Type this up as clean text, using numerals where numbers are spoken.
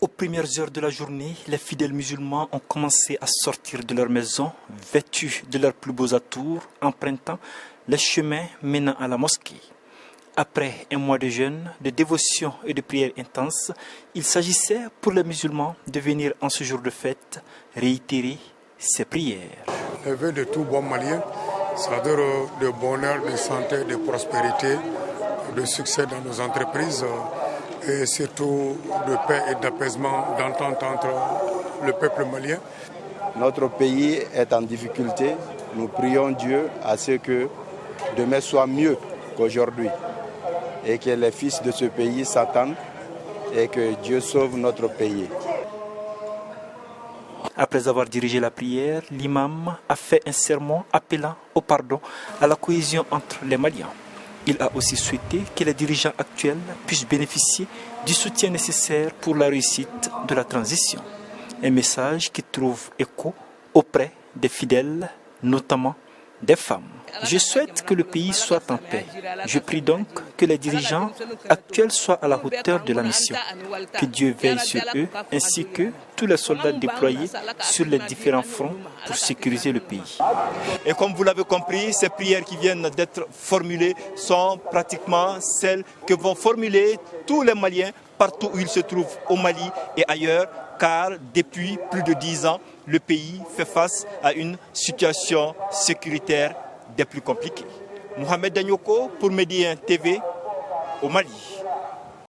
Aux premières heures de la journée, les fidèles musulmans ont commencé à sortir de leur maison, vêtus de leurs plus beaux atours, empruntant les chemins menant à la mosquée. Après un mois de jeûne, de dévotion et de prières intenses, il s'agissait pour les musulmans de venir en ce jour de fête réitérer ces prières. Les vœux de tout bon Malien, c'est-à-dire de bonheur, de santé, de prospérité, de succès dans nos entreprises et surtout de paix et d'apaisement, d'entente entre le peuple malien. Notre pays est en difficulté. Nous prions Dieu à ce que demain soit mieux qu'aujourd'hui et que les fils de ce pays s'attendent et que Dieu sauve notre pays. Après avoir dirigé la prière, l'imam a fait un sermon appelant au pardon, à la cohésion entre les Maliens. Il a aussi souhaité que les dirigeants actuels puissent bénéficier du soutien nécessaire pour la réussite de la transition. Un message qui trouve écho auprès des fidèles, notamment des femmes. Je souhaite que le pays soit en paix. Je prie donc que les dirigeants actuels soient à la hauteur de la mission. Que Dieu veille sur eux ainsi que tous les soldats déployés sur les différents fronts pour sécuriser le pays. Et comme vous l'avez compris, ces prières qui viennent d'être formulées sont pratiquement celles que vont formuler tous les Maliens partout où ils se trouvent au Mali et ailleurs, car depuis plus de 10 ans, le pays fait face à une situation sécuritaire des plus compliquées. Mohamed Danyoko pour Médien TV au Mali.